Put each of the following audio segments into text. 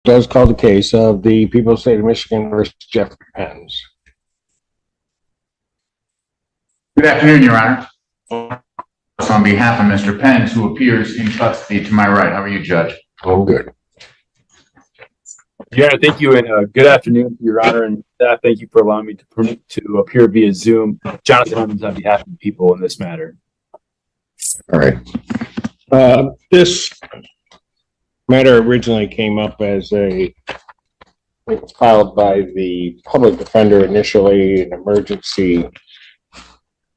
Does call the case of the people of the state of Michigan versus Jeffrey Penns. Good afternoon, Your Honor. On behalf of Mr. Penns, who appears in custody to my right. How are you, Judge? I'm good. Yeah, thank you, and good afternoon, Your Honor, and thank you for allowing me to appear via Zoom. Jonathan Evans on behalf of the people in this matter. All right. This matter originally came up as filed by the public defender initially, an emergency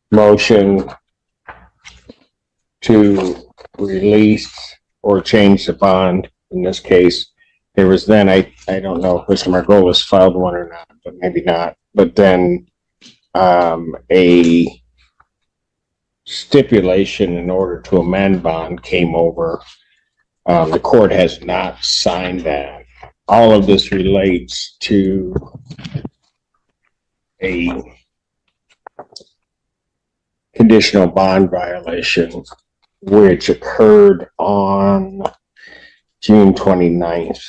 motion to release or change the bond. In this case, there was then, I don't know if Mr. Margolis filed one or not, but maybe not. But then a stipulation in order to amend bond came over. The court has not signed that. All of this relates to a conditional bond violation, which occurred on June 29th,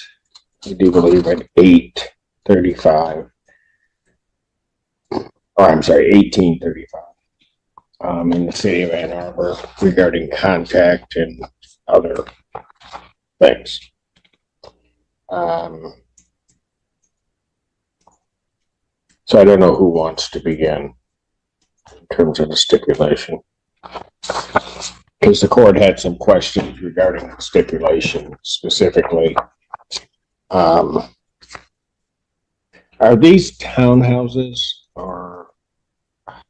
I do believe at 8:35. Or I'm sorry, 18:35. In the city of Ann Arbor regarding contact and other things. So I don't know who wants to begin in terms of the stipulation, because the court had some questions regarding the stipulation specifically. Are these townhouses, or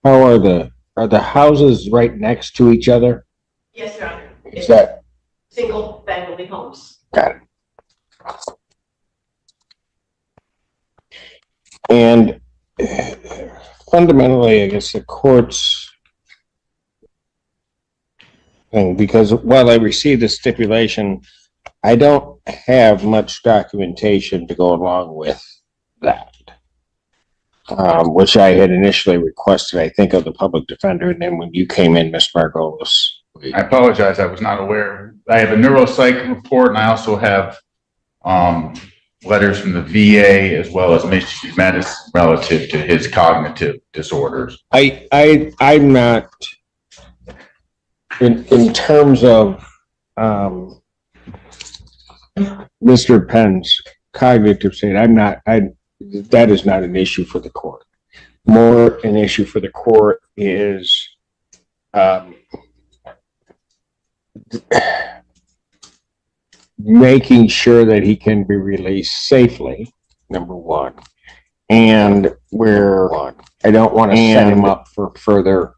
how are the houses right next to each other? Yes, Your Honor. Is that single family homes? got it? And fundamentally, I guess the court's thing, because while I received the stipulation, I don't have much documentation to go along with that, which I had initially requested, I think, of the public defender. And then when you came in, Ms. Margolis. I apologize. I was not aware. I have a neuropsych report, and I also have letters from the VA as well as Michigan Medicine relative to his cognitive disorders. I'm not in terms of Mr. Penn's cognitive state. That is not an issue for the court. More an issue for the court is making sure that he can be released safely, number one, and where I don't want to set him up for further,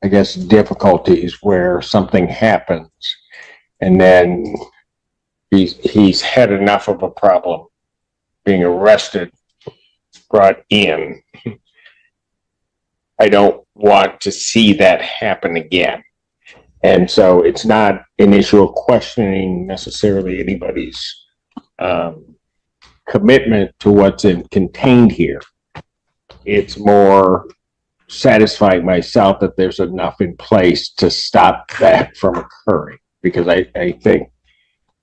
I guess, difficulties where something happens and then he's had enough of a problem being arrested, brought in. I don't want to see that happen again. And so it's not an issue of questioning necessarily anybody's commitment to what's contained here. It's more satisfying myself that there's enough in place to stop that from occurring, because I think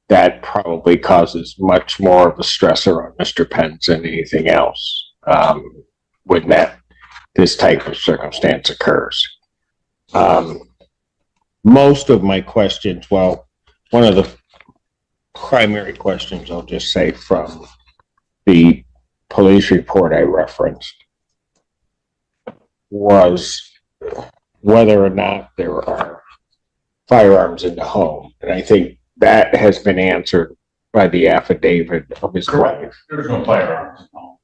that probably causes much more of a stressor on Mr. Penns than anything else when this type of circumstance occurs. Most of my questions, well, one of the primary questions, I'll just say, from the police report I referenced was whether or not there are firearms in the home. And I think that has been answered by the affidavit of his wife. There's no firearms at home.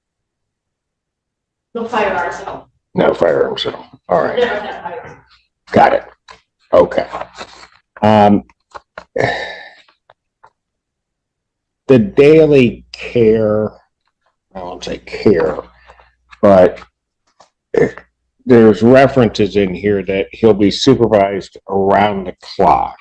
No firearms at home. No firearms at all. All right. Never had firearms. Got it. Okay. The daily care, I won't say care, but there's references in here that he'll be supervised around the clock.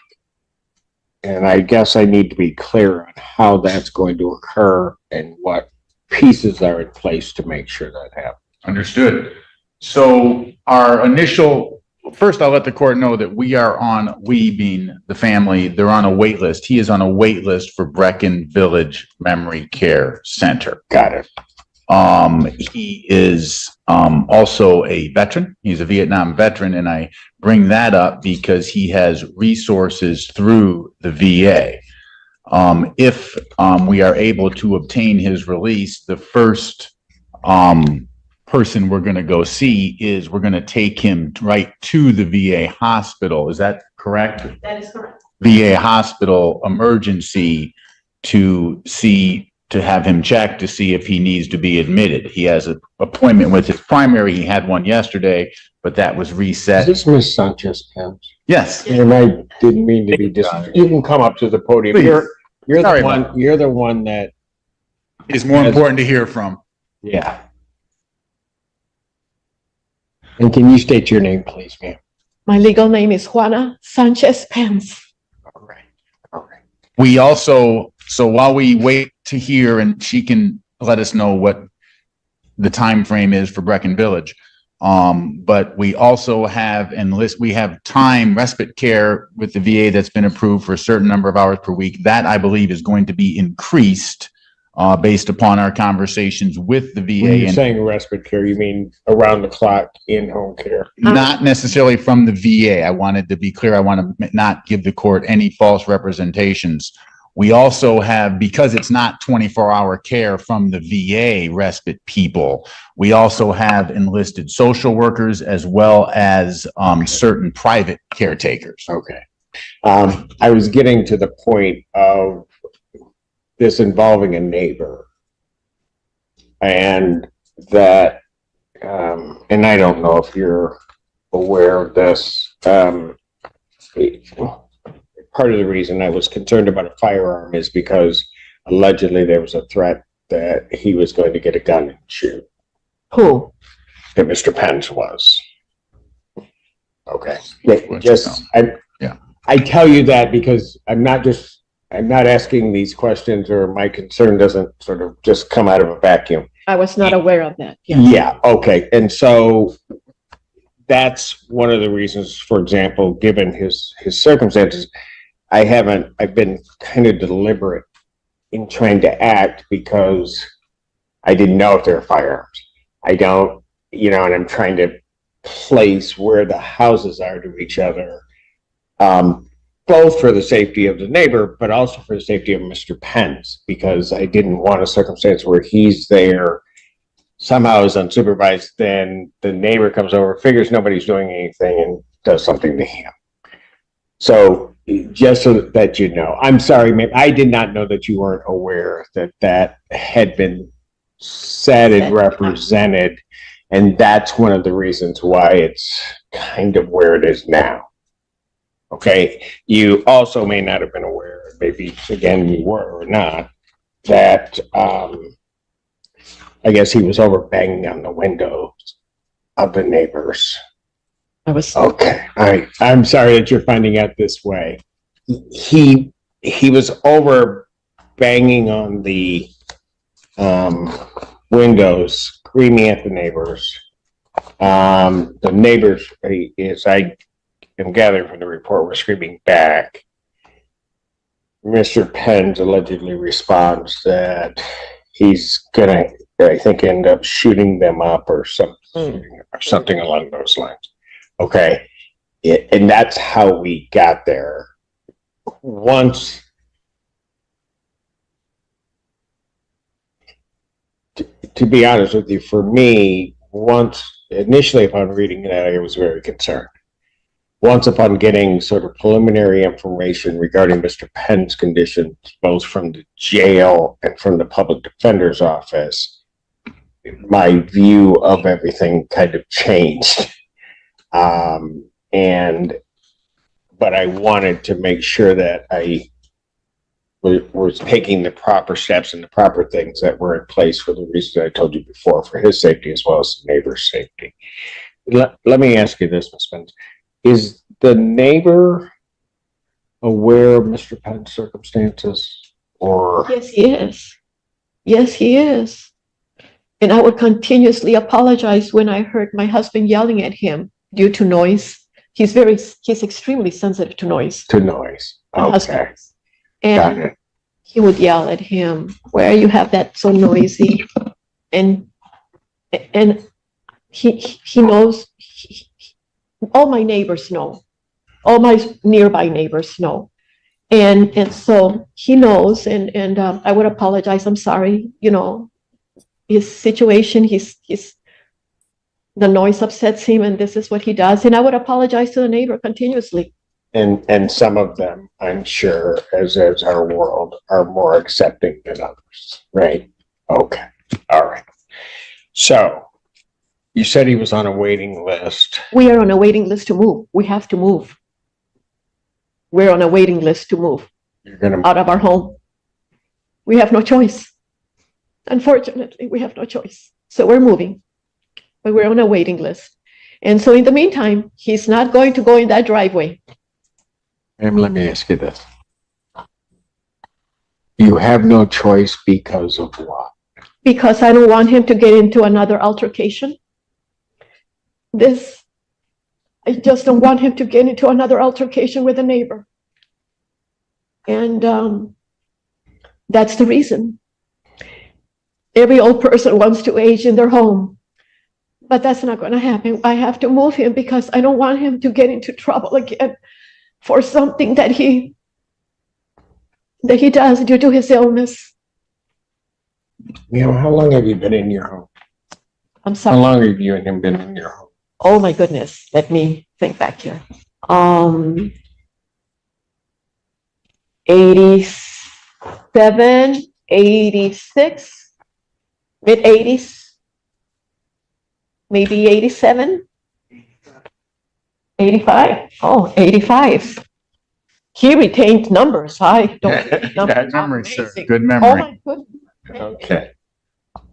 And I guess I need to be clear on how that's going to occur and what pieces are in place to make sure that happens. Understood. So our initial First, I'll let the court know that we being the family, they're on a wait list. He is on a wait list for Brecken Village Memory Care Center. Got it. He is also a veteran. He's a Vietnam veteran, and I bring that up because he has resources through the VA. If we are able to obtain his release, the first person we're going to go see is we're going to take him right to the VA hospital. Is that correct? That is correct. VA hospital emergency to have him checked to see if he needs to be admitted. He has an appointment with his primary. He had one yesterday, but that was Is reset. this Miss Sanchez Pence? Yes. And I didn't mean to be you can come up to the podium. Please. You're Sorry the one, about you're the one that, It's more important to hear from. yeah. And can you state your name, please, ma'am? My legal name is Juana Sanchez Pence. All right. All right. We also, so while we wait to hear, and she can let us know what the time frame is for Brecken Village. But we also have we have time respite care with the VA that's been approved for a certain number of hours per week. That I believe is going to be increased based upon our conversations with the VA. When you're and saying respite care, you mean around the clock in-home care? not necessarily from the VA. I wanted to be clear. I want to not give the court any false representations. We also have, because it's not 24-hour care from the VA respite people, we also have enlisted social workers as well as certain private caretakers. Okay. I was getting to the point of this involving a neighbor. And that, and I don't know if you're aware of this, part of the reason I was concerned about a firearm is because allegedly there was a threat that he was going to get a gun and shoot. Who? That Mr. Pence was. Okay. I tell you that because I'm not asking these questions, or my concern doesn't sort of just come out of a vacuum. I was not aware of that. Yeah. Yeah, okay. And so that's one of the reasons, for example, given his circumstances, I've been kind of deliberate in trying to act because I didn't know if there were firearms. I don't, and I'm trying to place where the houses are to each other, both for the safety of the neighbor, but also for the safety of Mr. Pence, because I didn't want a circumstance where he's there, somehow is unsupervised, then the neighbor comes over, figures nobody's doing anything, and does something to him. So just so that you know, I'm sorry, ma'am, I did not know that you weren't aware that had been said and represented, and that's one of the reasons why it's kind of where it is now. Okay, you also may not have been aware, maybe again you were or not, that I guess he was over banging on the windows of the neighbors. I was. Okay, all right. I'm sorry that you're finding out this way. He was over banging on the windows, screaming at the neighbors. The neighbors, as I am gathering from the report, were screaming back. Mr. Pence allegedly responds that he's gonna, I think, end up shooting them up or something along those lines. Okay, and that's how we got there. Once, to be honest with you, for me, initially upon reading that, I was very concerned. Once upon getting sort of preliminary information regarding Mr. Penn's conditions, both from the jail and from the public defender's office, my view of everything kind of changed. But I wanted to make sure that I was taking the proper steps and the proper things that were in place for the reasons I told you before, for his safety as well as the neighbor's safety. Let me ask you this, Ms. Spence. Is the neighbor aware of Mr. Penn's circumstances, or? Yes, he is. Yes, he is. And I would continuously apologize when I heard my husband yelling at him due to noise he's extremely sensitive to noise. To noise. My husband Okay, is. got And it. he would yell at him, "Where you have that so noisy?" And he knows, all my neighbors know, all my nearby neighbors know. And so he knows, and I would apologize. I'm sorry, his situation, the noise upsets him, and this is what he does. And I would apologize to the neighbor continuously. And some of them, I'm sure, as our world, are more accepting than others, right? Okay, all right. So, you said he was on a waiting list. We are on a waiting list to move. We have to move. We're on a waiting list to move You're gonna, out of our home. We have no choice. Unfortunately, we have no choice. So we're moving, but we're on a waiting list. And so in the meantime, he's not going to go in that driveway. and let me ask you this. You have no choice because of what? Because I don't want him to get into another altercation. I just don't want him to get into another altercation with a neighbor. And that's the reason. Every old person wants to age in their home, but that's not going to happen. I have to move him because I don't want him to get into trouble again for something that he does due to his illness. How long have you been in your home? I'm How sorry. long have you and him been in your home? Oh my goodness. Let me think back here. 87, 86, mid 80s, maybe 87, 85. Oh, 85. He retained numbers. I don't. Bad memory, sir. Amazing. Good Oh memory. my goodness. Okay.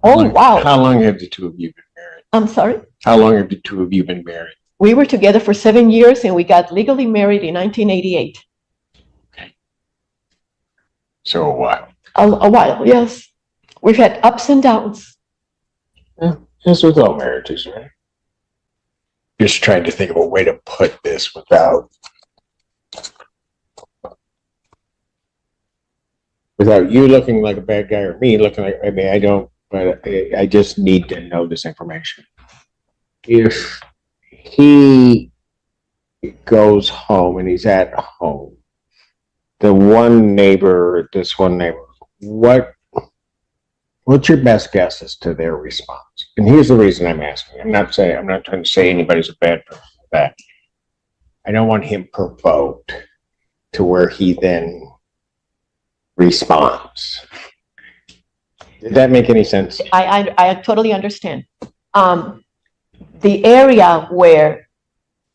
Oh wow. How long have the two of you been married? I'm sorry. How long have the two of you been married? We were together for 7 years and we got legally married in 1988. So a while. A while, yes. We've had ups and downs. As with all marriages, right? Just trying to think of a way to put this without you looking like a bad guy or me looking like, I don't, but I just need to know this information. If he goes home and he's at home, this one neighbor, what's your best guess as to their response? And here's the reason I'm asking. I'm not trying to say anybody's a bad person for that. I don't want him provoked to where he then responds. Did that make any sense? I totally understand. The area where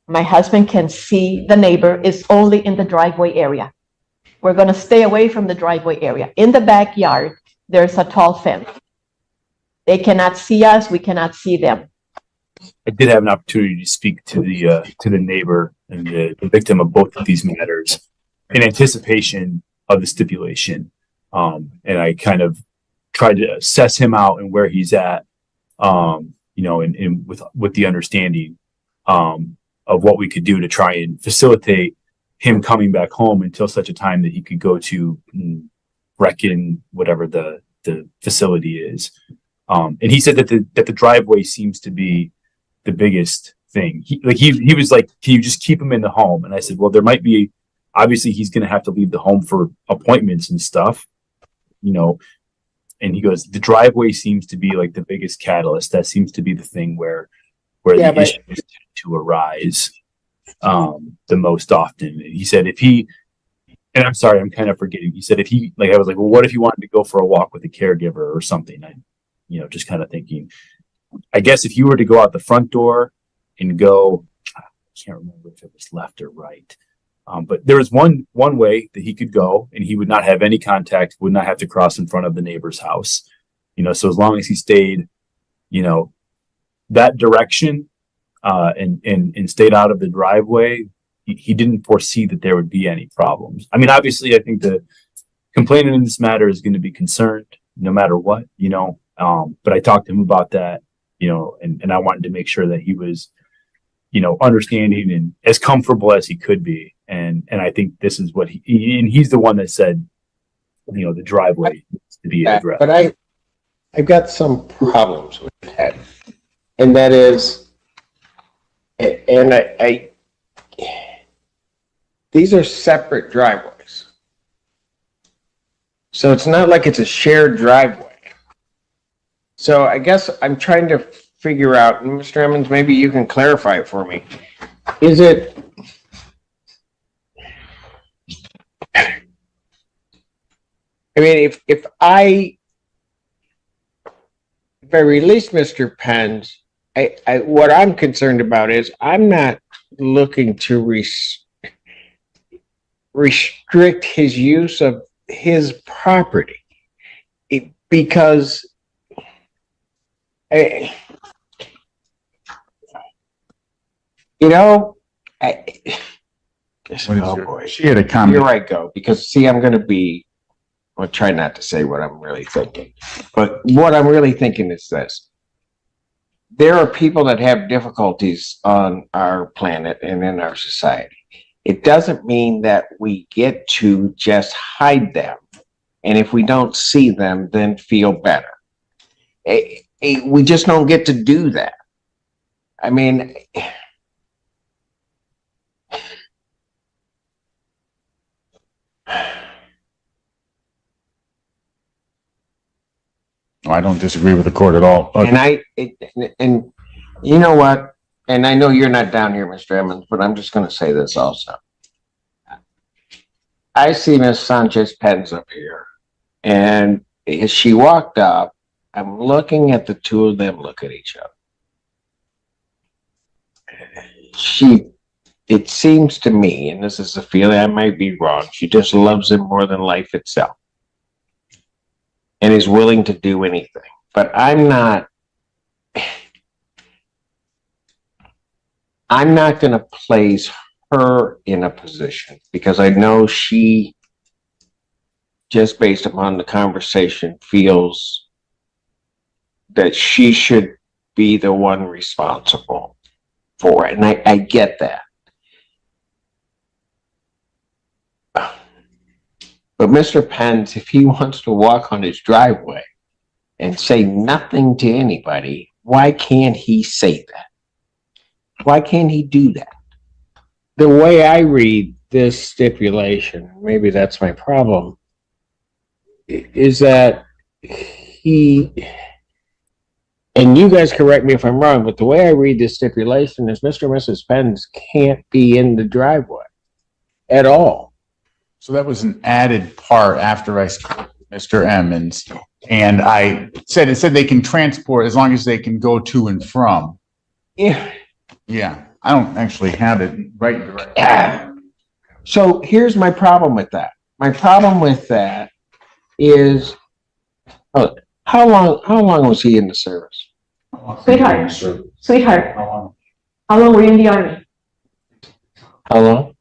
my husband can see the neighbor is only in the driveway area. We're going to stay away from the driveway area. In the backyard, there's a tall fence. They cannot see us. We cannot see them. I did have an opportunity to speak to the neighbor and the victim of both of these matters in anticipation of the stipulation. And I kind of tried to assess him out and where he's at, and with the understanding of what we could do to try and facilitate him coming back home until such a time that he could go to Brecken, whatever the facility is. And he said that the driveway seems to be the biggest thing. He was like, can you just keep him in the home? And I said, well, there might be, obviously he's going to have to leave the home for appointments and stuff, and he goes, the driveway seems to be like the biggest catalyst. That seems to be the thing where the issues tend to arise the most often. And he said, and I'm sorry, I'm kind of forgetting. He said, I was like, well, what if you wanted to go for a walk with a caregiver or something? I, just kind of thinking, I guess if you were to go out the front door and go, I can't remember if it was left or right. But there was one way that he could go and he would not have any contact, would not have to cross in front of the neighbor's house. So as long as he stayed, that direction, and stayed out of the driveway, he didn't foresee that there would be any problems. I mean, obviously, I think the complainant in this matter is going to be concerned no matter what, but I talked to him about that, and I wanted to make sure that he was understanding and as comfortable as he could be. And I think this is what and he's the one that said, the driveway needs to be addressed. But I've got some problems with that. And that is, and these are separate driveways. So it's not like it's a shared driveway. So I guess I'm trying to figure out, and Mr. Emmons, maybe you can clarify it for me. Is it, I mean, if I release Mr. Penn's, what I'm concerned about is I'm not looking to restrict his use of his property because she had a comment. You're right, Go, because see, I'll try not to say what I'm really thinking, but what I'm really thinking is this. There are people that have difficulties on our planet and in our society. It doesn't mean that we get to just hide them. And if we don't see them, then feel better. We just don't get to do that. I mean, I don't disagree with the court at all. and and you know what? And I know you're not down here, Mr. Emmons, but I'm just going to say this also. I see Miss Sanchez Pens up here, and as she walked up, I'm looking at the two of them look at each other. It seems to me, and this is a feeling, I might be wrong, she just loves him more than life itself and is willing to do anything. But I'm not going to place her in a position because I know she, just based upon the conversation, feels that she should be the one responsible for it. And I get that. But Mr. Pence, if he wants to walk on his driveway and say nothing to anybody, why can't he say that? Why can't he do that? The way I read this stipulation, maybe that's my problem, is that he, and you guys correct me if I'm wrong, but the way I read this stipulation is Mr. and Mrs. Pence can't be in the driveway at all. So that was an added part after I spoke with Mr. Emmons, and it said they can transport as long as they can go to and from. Yeah. Yeah, I don't actually have it right. So here's my problem with that. My problem with that is, how long was he in the service? Sweetheart, how long were you in the army? How long?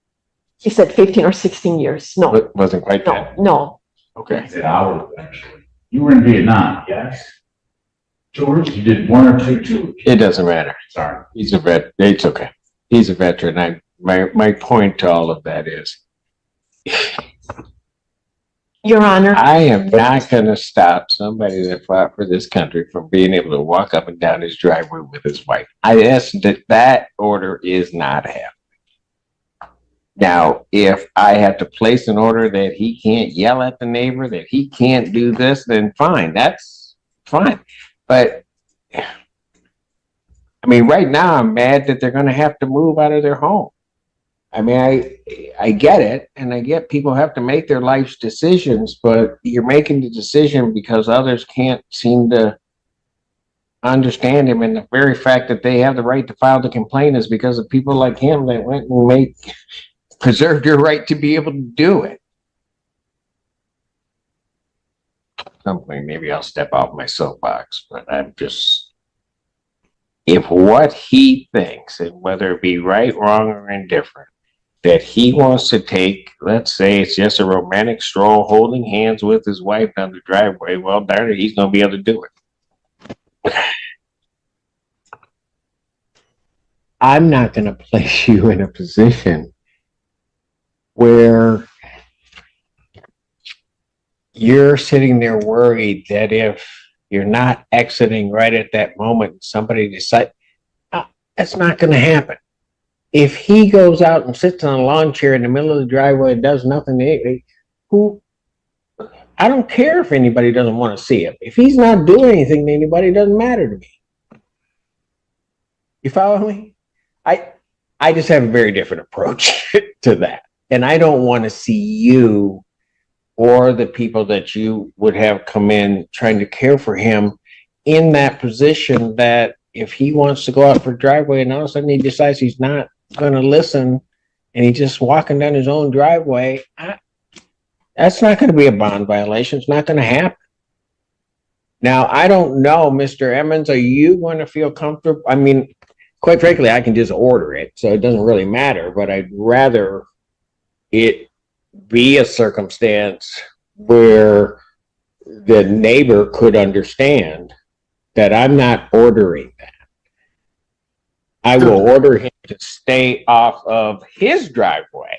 He said 15 or 16 years. No, It wasn't quite that. no. Okay. It's hours, actually. You were in Vietnam, yes? George, you did one or two tours. It doesn't matter. Sorry. He's a vet. It's okay. He's a veteran. My point to all of that is, Your Honor, I am not going to stop somebody that fought for this country from being able to walk up and down his driveway with his wife. I asked that order is not happening. Now, if I have to place an order that he can't yell at the neighbor, that he can't do this, then fine. That's fine. But I mean, right now I'm mad that they're going to have to move out of their home. I mean, I get it, and I get people have to make their life's decisions, but you're making the decision because others can't seem to understand him, and the very fact that they have the right to file the complaint is because of people like him that went and preserved your right to be able to do it. Something, maybe I'll step off my soapbox, but I'm just, if what he thinks, and whether it be right, wrong, or indifferent, that he wants to take, let's say it's just a romantic stroll holding hands with his wife down the driveway, well, darn it, he's going to be able to do it. I'm not going to place you in a position where you're sitting there worried that if you're not exiting right at that moment, somebody decides, that's not going to happen. If he goes out and sits on a lawn chair in the middle of the driveway and does nothing, I don't care if anybody doesn't want to see him. If he's not doing anything to anybody, it doesn't matter to me. You follow me? I just have a very different approach to that. And I don't want to see you or the people that you would have come in trying to care for him in that position that if he wants to go out for a driveway and all of a sudden he decides he's not going to listen and he's just walking down his own driveway, that's not going to be a bond violation. It's not going to happen. Now, I don't know, Mr. Emmons, are you going to feel comfortable? I mean, quite frankly, I can just order it, so it doesn't really matter, but I'd rather it be a circumstance where the neighbor could understand that I'm not ordering that. I will order him to stay off of his driveway,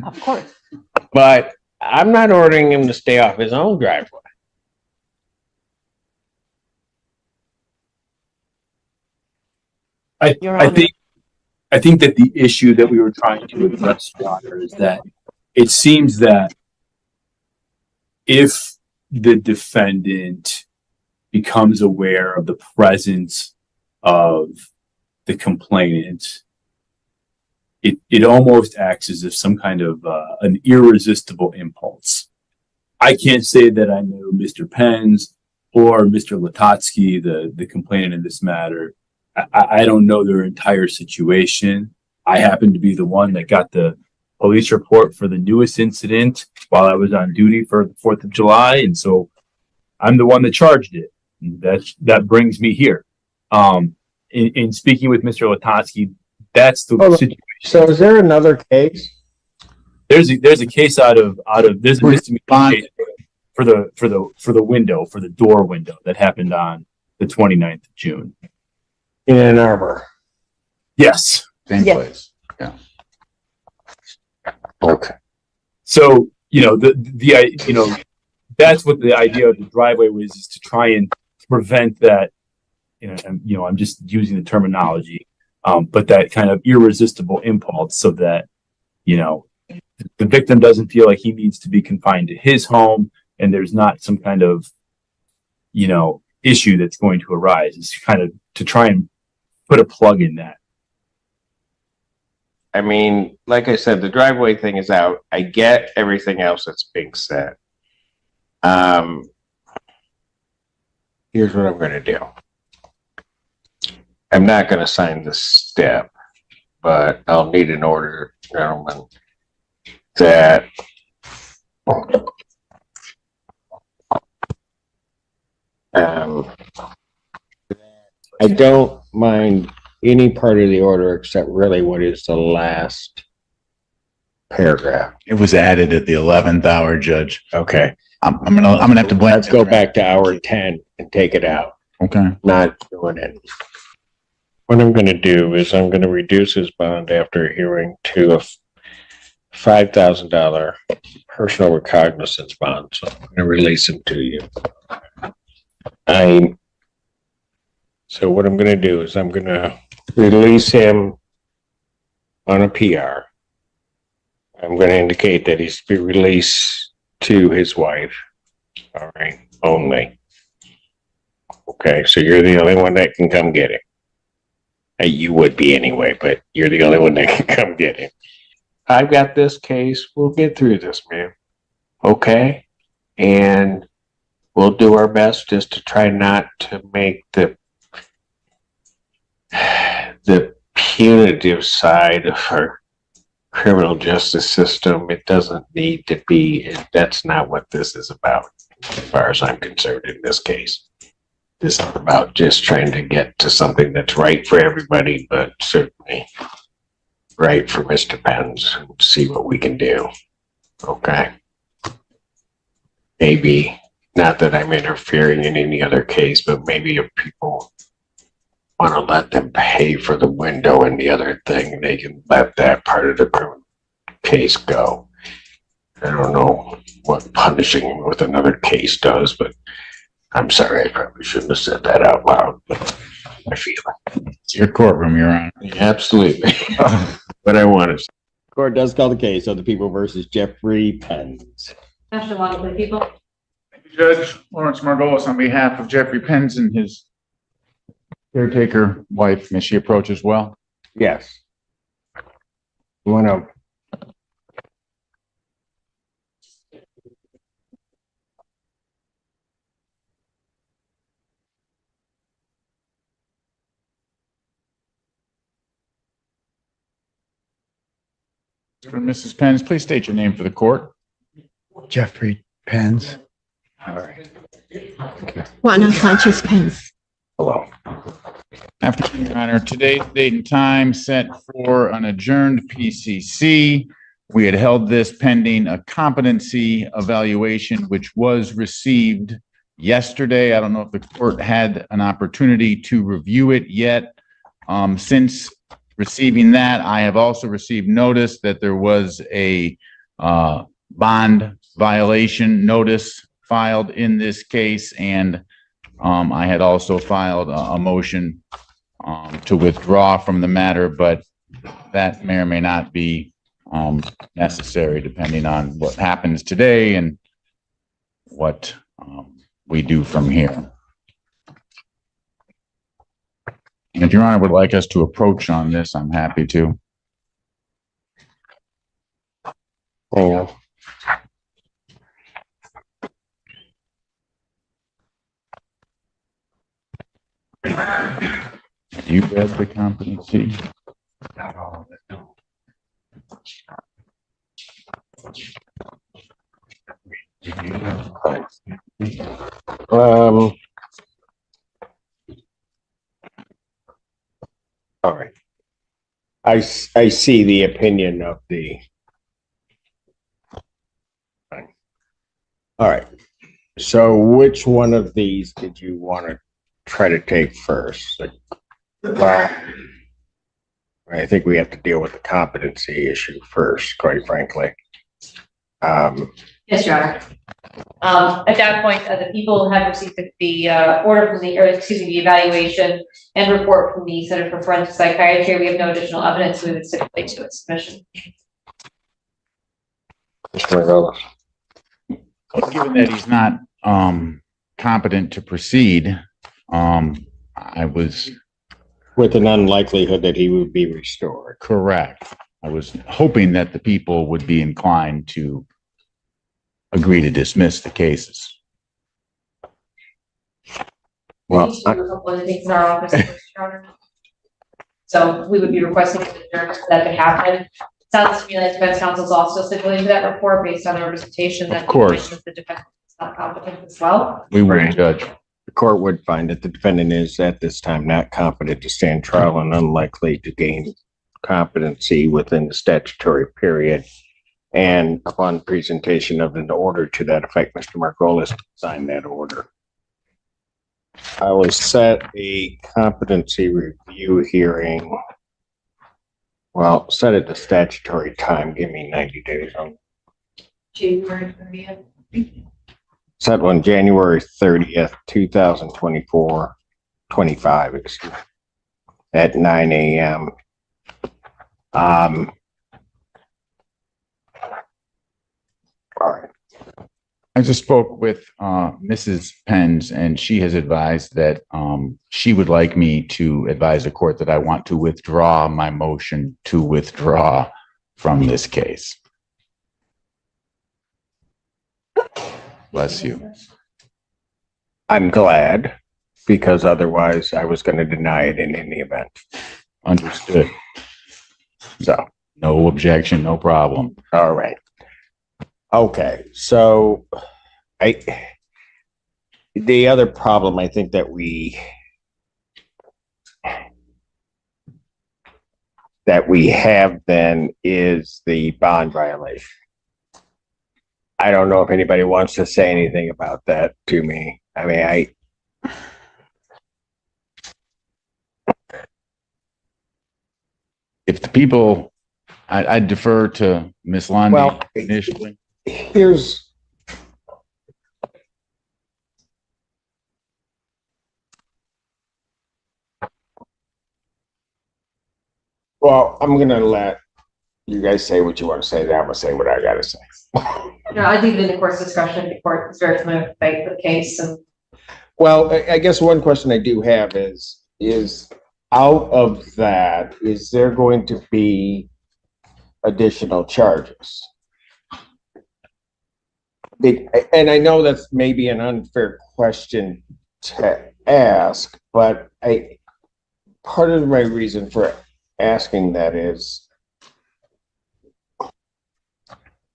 Of course. but I'm not ordering him to stay off his own driveway. Your I Honor. think that the issue that we were trying to address, Your Honor, is that it seems that if the defendant becomes aware of the presence of the complainant, it almost acts as if some kind of an irresistible impulse. I can't say that I know Mr. Pence or Mr. Latotsky, the complainant in this matter. I don't know their entire situation. I happen to be the one that got the police report for the newest incident while I was on duty for the 4th of July. And so I'm the one that charged it. That brings me here. In speaking with Mr. Latotsky, that's the situation. So is there another case? There's a case out of there's a misdemeanor case for the door window that happened on the 29th of June. In Ann Arbor. Yes. Same Yes. place. Yeah. Okay. So, that's what the idea of the driveway was, is to try and prevent that, I'm just using the terminology, but that kind of irresistible impulse so that, the victim doesn't feel like he needs to be confined to his home and there's not some kind of, issue that's going to arise. It's kind of to try and put a plug in that. I mean, like I said, the driveway thing is out. I get everything else that's being said. Here's what I'm going to do. I'm not going to sign this step, but I'll need an order, gentlemen, that I don't mind any part of the order except really what is the last paragraph. It was added at the 11th hour, Judge. Okay. I'm gonna have to blame. Let's go back to hour 10 and take it out. Okay. Not doing it. What I'm going to do is I'm going to reduce his bond after a hearing to a $5,000 personal recognizance bond. So I'm going to release him to you. So what I'm going to do is I'm going to release him on a PR. I'm going to indicate that he's to be released to his wife. All right, only. Okay, so you're the only one that can come get him. You would be anyway, but you're the only one that can come get him. I've got this case. We'll get through this, man. Okay? And we'll do our best just to try not to make the punitive side of our criminal justice system. It doesn't need to be. That's not what this is about, as far as I'm concerned in this case. This is about just trying to get to something that's right for everybody, but certainly right for Mr. Pence, and see what we can do. Okay? Maybe, not that I'm interfering in any other case, but maybe if people want to let them pay for the window and the other thing, they can let that part of the criminal case go. I don't know what punishing with another case does, but I'm sorry, I probably shouldn't have said that out loud, but I feel it. It's your courtroom, Your Honor. Absolutely. But I want to. Court does call the case of the people versus Jeffrey Penns. National Law for the people. Thank you, Judge Lawrence Margolis, on behalf of Jeffrey Penns and his caretaker wife. May she approach as well? Yes. You want to? For Mrs. Penns, please state your name for the court. Jeffrey Penns. All right. Juana Sanchez Pence. Hello. Afternoon, Your Honor. Today's date and time set for an adjourned PCC. We had held this pending a competency evaluation, which was received yesterday. I don't know if the court had an opportunity to review it yet. Since receiving that, I have also received notice that there was a bond violation notice filed in this case, and I had also filed a motion to withdraw from the matter, but that may or may not be necessary depending on what happens today and what we do from here. And if Your Honor would like us to approach on this, I'm happy to. Hang on. You read the competency? All right. I see the opinion of the. All right. So which one of these did you want to try to take first? Well, I think we have to deal with the competency issue first, quite frankly. Yes, Your Honor. At that point, the people have received the order from the, or excuse me, the evaluation and report from the Center for Forensic Psychiatry. We have no additional evidence. We would stipulate to its submission. Given that he's not competent to proceed, I was With an unlikelihood that he would be restored. correct. I was hoping that the people would be inclined to agree to dismiss the cases. Well, We do a couple of things in our office, Your Honor. So we would be requesting for that to happen. Sounds to me like defense counsel is also stipulating that report based on the representation that. Of course. The defense is not competent as well. We will Right. judge. the court would find that the defendant is at this time not competent to stand trial and unlikely to gain competency within the statutory period. And upon presentation of an order to that effect, Mr. Margolis signed that order. I will set a competency review hearing. Well, set it to statutory time. Give me 90 days on. January 30th. Set one January 30th, 2024, 25, excuse me, at 9 a.m. All right. I just spoke with Mrs. Penns, and she has advised that she would like me to advise the court that I want to withdraw my motion to withdraw from this case. Bless you. I'm glad, because otherwise I was going to deny it in any event. Understood. So, No objection, no problem. all right. Okay, so the other problem I think that we have then is the bond violation. I don't know if anybody wants to say anything about that to me. I mean, if the people, I defer to Ms. Lundy Well, initially. here's, well, I'm gonna let you guys say what you want to say, then I'm gonna say what I gotta say. No, I think in the court's discussion, the court is very familiar with the case and Well, I guess one question I do have is out of that, is there going to be additional charges? And I know that's maybe an unfair question to ask, but part of my reason for asking that is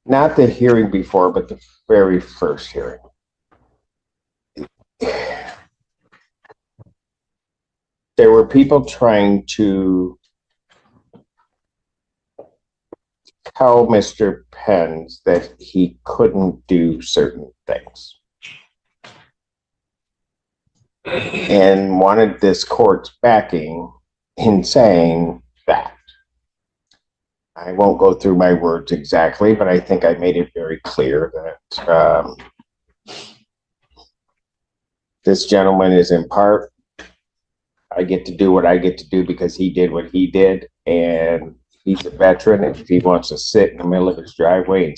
not the hearing before, but the very first hearing. There were people trying to tell Mr. Pence that he couldn't do certain things and wanted this court's backing in saying that. I won't go through my words exactly, but I think I made it very clear that this gentleman is in part, I get to do what I get to do because he did what he did, and he's a veteran. If he wants to sit in the middle of his driveway and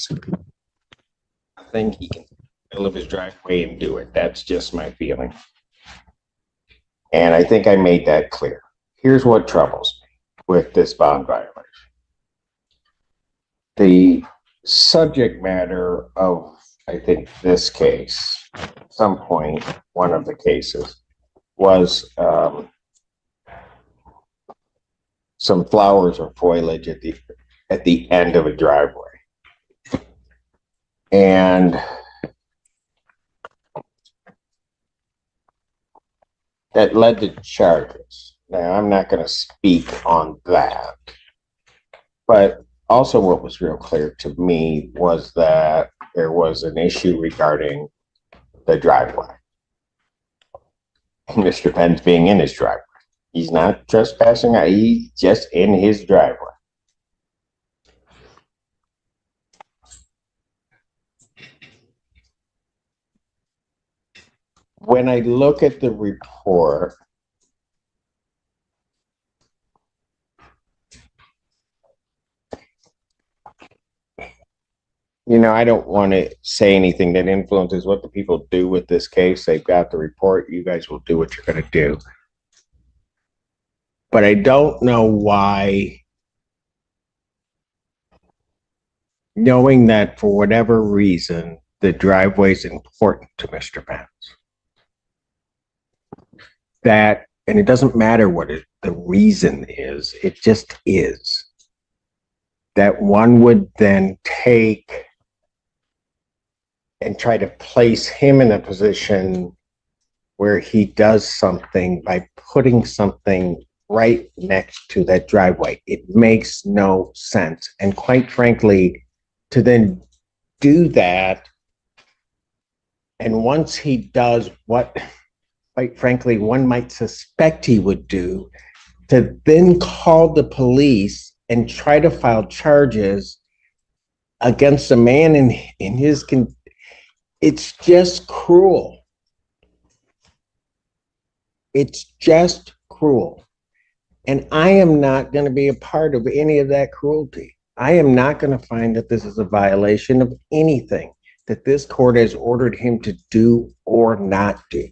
I think he can middle of his driveway and do it. That's just my feeling. And I think I made that clear. Here's what troubles me with this bond violation. The subject matter of, I think, this case, at some point, one of the cases, was some flowers or foliage at the end of a driveway. And that led to charges. Now, I'm not going to speak on that, but also what was real clear to me was that there was an issue regarding the driveway. Mr. Pence being in his driveway. He's not trespassing, he's just in his driveway. When I look at the report, you know, I don't want to say anything that influences what the people do with this case. They've got the report. You guys will do what you're going to do. But I don't know why, knowing that for whatever reason, the driveway is important to Mr. Pence. That, and it doesn't matter what the reason is, it just is. That one would then take and try to place him in a position where he does something by putting something right next to that driveway. It makes no sense. And quite frankly, to then do that, and once he does what, quite frankly, one might suspect he would do, to then call the police and try to file charges against a man in his it's just cruel. It's just cruel. And I am not going to be a part of any of that cruelty. I am not going to find that this is a violation of anything that this court has ordered him to do or not do.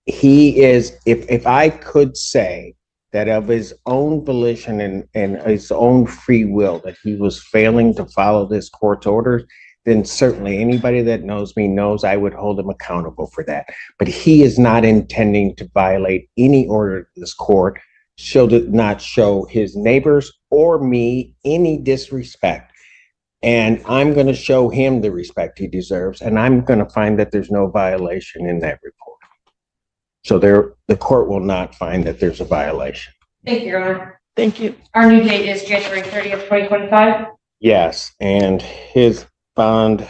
He is, if I could say that of his own volition and his own free will that he was failing to follow this court's orders, then certainly anybody that knows me knows I would hold him accountable for that. But he is not intending to violate any order of this court, should not show his neighbors or me any disrespect. And I'm going to show him the respect he deserves, and I'm going to find that there's no violation in that report. So the court will not find that there's a violation. thank you, Your Honor. Thank you. Our new date is January 30th, 2025. Yes, and his bond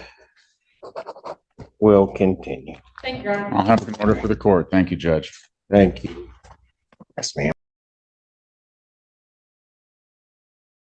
will continue. Thank you, Your Honor. I'll have an order for the court. Thank you, Judge. Thank you. Yes, ma'am.